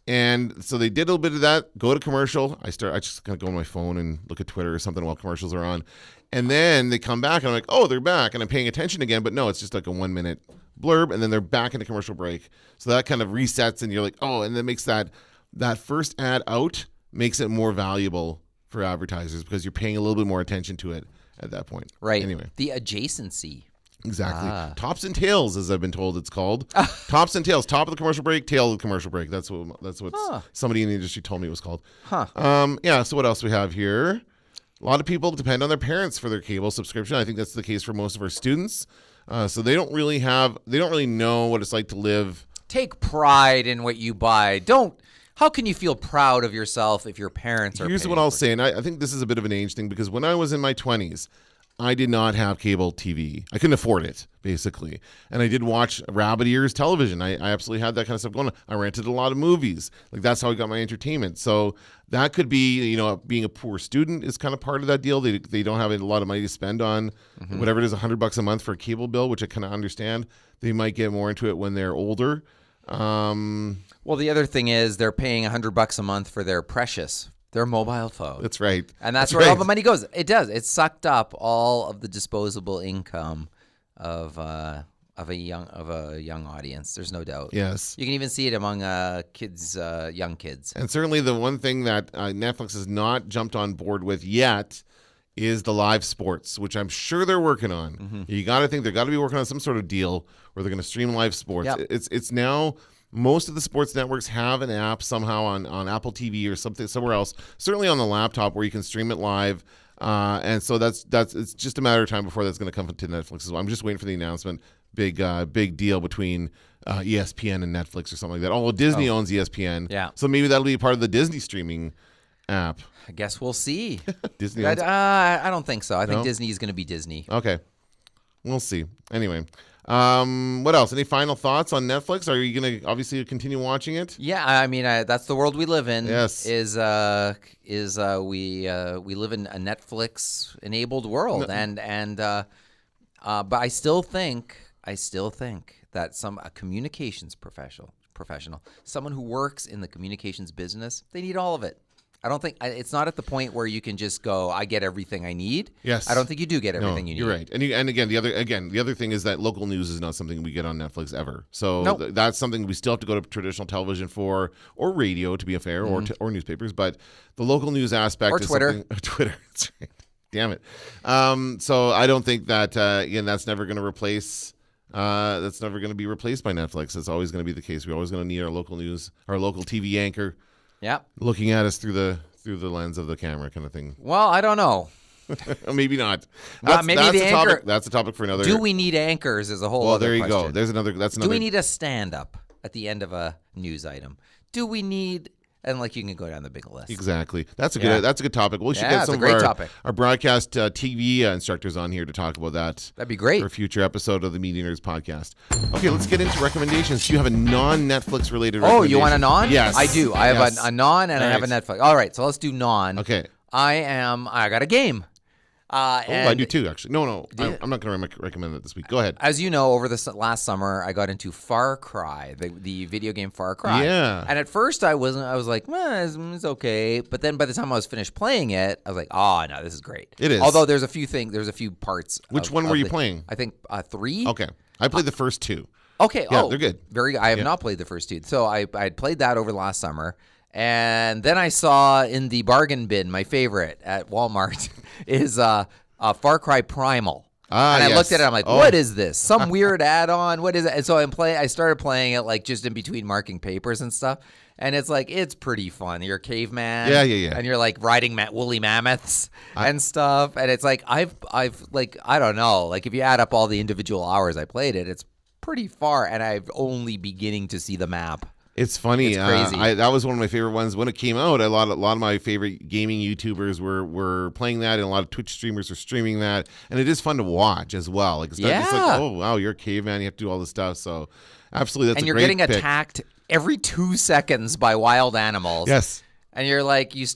And so they did a little bit of that, go to commercial. I just kind of go on my phone and look at Twitter or something while commercials are on. And then they come back and I'm like, oh, they're back. And I'm paying attention again. But no, it's just like a 1 minute blurb. And then they're back into commercial break. So that kind of resets and you're like, oh, and that makes that first ad out makes it more valuable for advertisers because you're paying a little bit more attention to it at that point. Right. Anyway. The adjacency. Exactly. Tops and tails, as I've been told it's called. Tops and tails. Top of the commercial break, tail of the commercial break. That's what somebody in the industry told me it was called. Huh. So what else we have here? A lot of people depend on their parents for their cable subscription. I think that's the case for most of our students. So they don't really know what it's like to live. Take pride in what you buy. How can you feel proud of yourself if your parents are Here's what I'll say, and I think this is a bit of an age thing because when I was in my 20s, I did not have cable TV. I couldn't afford it, basically. And I did watch rabbit ears television. I absolutely had that kind of stuff going on. I rented a lot of movies. Like, that's how I got my entertainment. So that could be, being a poor student is kind of part of that deal. They don't have a lot of money to spend on whatever it is, $100 a month for a cable bill, which I kind of understand. They might get more into it when they're older. Well, the other thing is they're paying $100 a month for their mobile phone. That's right. And that's where all the money goes. It does. It sucked up all of the disposable income of a young audience. There's no doubt. Yes. You can even see it among kids, young kids. And certainly the one thing that Netflix has not jumped on board with yet is the live sports, which I'm sure they're working on. Mm-hmm. You got to think they've got to be working on some sort of deal where they're going to stream live sports. Yep. It's now most of the sports networks have an app somehow on Apple TV or somewhere else, certainly on the laptop where you can stream it live. And so that's it's just a matter of time before that's going to come to Netflix as well. I'm just waiting for the announcement. Big deal between ESPN and Netflix or something like that. Although Disney owns ESPN. Yeah. So maybe that'll be part of the Disney streaming app. I guess we'll see. Disney. I don't think so. I think Disney is going to be Disney. Okay. We'll see. Anyway. What else? Any final thoughts on Netflix? Are you going to obviously continue watching it? Yeah, I mean that's the world we live in. Yes, we live in a Netflix enabled world, but I still think that a communications professional, someone who works in the communications business, they need all of it. I don't think it's not at the point where you can just go, I get everything I need. Yes. I don't think you do get everything you need. You're right. And again, the other thing is that local news is not something we get on Netflix ever. So Nope. that's something we still have to go to traditional television for, or radio, to be fair, or newspapers. But the local news aspect Or is Twitter. something. Twitter. That's right. Damn it. So I don't think that again, that's never going to replace. That's never going to be replaced by Netflix. It's always going to be the case. We're always going to need our local news, our local TV anchor, looking at us through the lens of the camera, kind of thing. Well, I don't know. Maybe not. Maybe that's the a anchor. topic. That's a topic for another. Do we need anchors? Is a whole. Well, other there you question. go. There's another. That's another. Do we need a stand-up at the end of a news item? Do we need? And like you can go down the big list. Exactly. That's a good topic. We should get some of our broadcast TV instructors on here to talk about that. That'd be great for a future episode of the Media Nerds podcast. Okay, let's get into recommendations. Do you have a non-Netflix related? Oh, you want a non? Yes, I do. I have a non and I have a Netflix. All right, so let's do non. Okay. I got a game. I do too, actually. No, I'm not going to recommend it this week. Go ahead. As you know, over the last summer, I got into Far Cry, the video game Far Cry. Yeah. And at first, I was like, it's okay. But then by the time I was finished playing it, I was like, oh no, this is great. It is. Although there's a few parts. Which one were you playing? I think 3. Okay, I played the first 2. Okay. Yeah, they're good. Very good. I have not played the first 2. So I played that over the last summer. And then I saw in the bargain bin, my favorite at Walmart is Far Cry Primal. And I looked at it, I'm like, what is this? Some weird add-on? What is it? And so I started playing it like just in between marking papers and stuff. And it's like, it's pretty fun. You're a caveman. Yeah. And you're like riding woolly mammoths and stuff. And it's like, I've like, I don't know, like if you add up all the individual hours I played it, it's pretty far. And I'm only beginning to see the map. It's funny. It's crazy. That was one of my favorite ones when it came out. A lot of my favorite gaming YouTubers were playing that, and a lot of Twitch streamers are streaming that, and it is fun to watch as well. Like it's not just like, oh wow, you're a caveman, you have to do all this stuff. So absolutely, that's and a great you're getting pick. attacked every 2 seconds by wild animals. Yes. And you're like, you just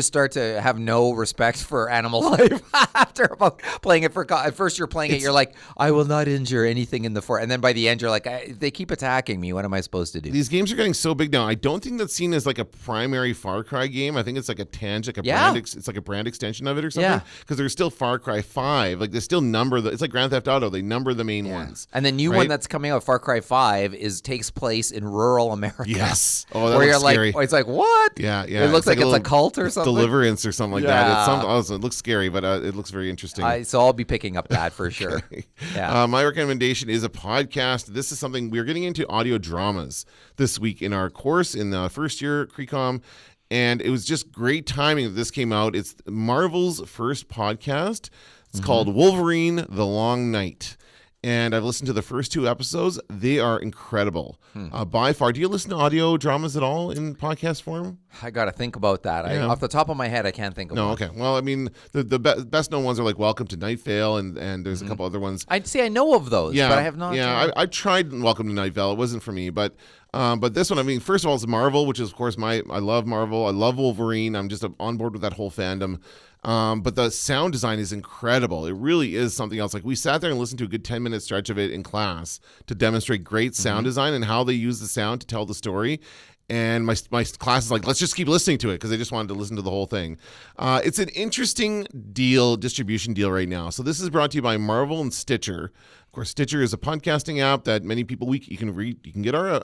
start to have no respect for animal life after about playing it at first you're playing it, you're like, I will not injure anything in the forest. And then by the end, you're like, they keep attacking me. What am I supposed to do? These games are getting so big now. I don't think that's seen as like a primary Far Cry game. I think it's like a it's like a brand extension of it or something. Because there's still Far Cry 5. Like they still number it's like Grand Theft Auto. They number the main ones. And the new one that's coming out, Far Cry 5, takes place in rural America. Yes. Oh, that where looks you're scary. like, it's like, what? Yeah. It looks like it's a cult or something. Deliverance or something like that. It looks scary, but it looks very interesting. So I'll be picking up that for sure. Okay. Yeah. My recommendation is a podcast. This is something we're getting into audio dramas this week in our course in the first year at CreCom. And it was just great timing that this came out. It's Marvel's first podcast. It's called Wolverine: The Long Night. And I've listened to the first 2 episodes. They are incredible. By far. Do you listen to audio dramas at all in podcast form? I got to think about that. Off the top of my head, I can't think of one. No, okay. Well, I mean, the best known ones are like Welcome to Night Vale, and there's a couple other ones. I'd say I know of those, but I have not. Yeah, I tried Welcome to Night Vale. It wasn't for me, but this one, I mean, first of all, it's Marvel, which is, of course, I love Marvel. I love Wolverine. I'm just on board with that whole fandom. But the sound design is incredible. It really is something else. Like we sat there and listened to a good 10-minute stretch of it in class to demonstrate great sound design and how they use the sound to tell the story. And my class is like, let's just keep listening to it because they just wanted to listen to the whole thing. It's an interesting distribution deal right now. So this is brought to you by Marvel and Stitcher. Of course, Stitcher is a podcasting app that many people you can get our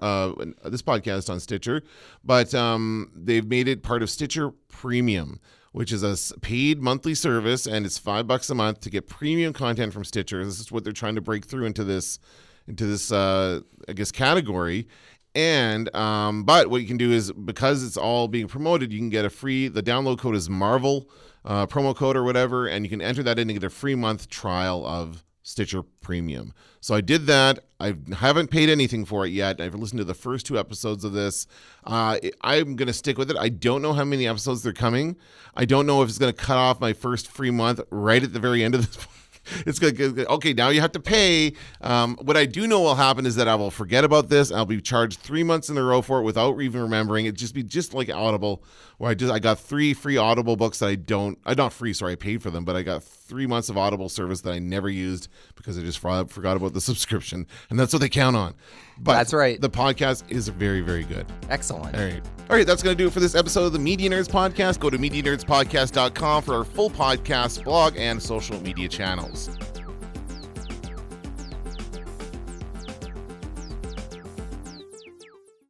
this podcast on Stitcher, but they've made it part of Stitcher Premium, which is a paid monthly service, and it's $5 a month to get premium content from Stitcher. This is what they're trying to break through into this I guess category. And but what you can do is, because it's all being promoted, you can get the download code is Marvel, promo code or whatever, and you can enter that in and get a free month trial of Stitcher Premium. So I did that. I haven't paid anything for it yet. I've listened to the first 2 episodes of this. I'm going to stick with it. I don't know how many episodes they're coming. I don't know if it's going to cut off my first free month right at the very end of this. It's going to okay, now you have to pay. What I do know will happen is that I will forget about this. I'll be charged 3 months in a row for it without even remembering. It'd just be just like Audible, where I got 3 free Audible books that not free, sorry, I paid for them, but I got 3 months of Audible service that I never used because I just forgot about the subscription, and that's what they count on. But That's right. The podcast is very, very good. Excellent. All right, that's going to do it for this episode of the Media Nerds Podcast. Go to MediaNerdsPodcast.com for our full podcast, blog, and social media channels.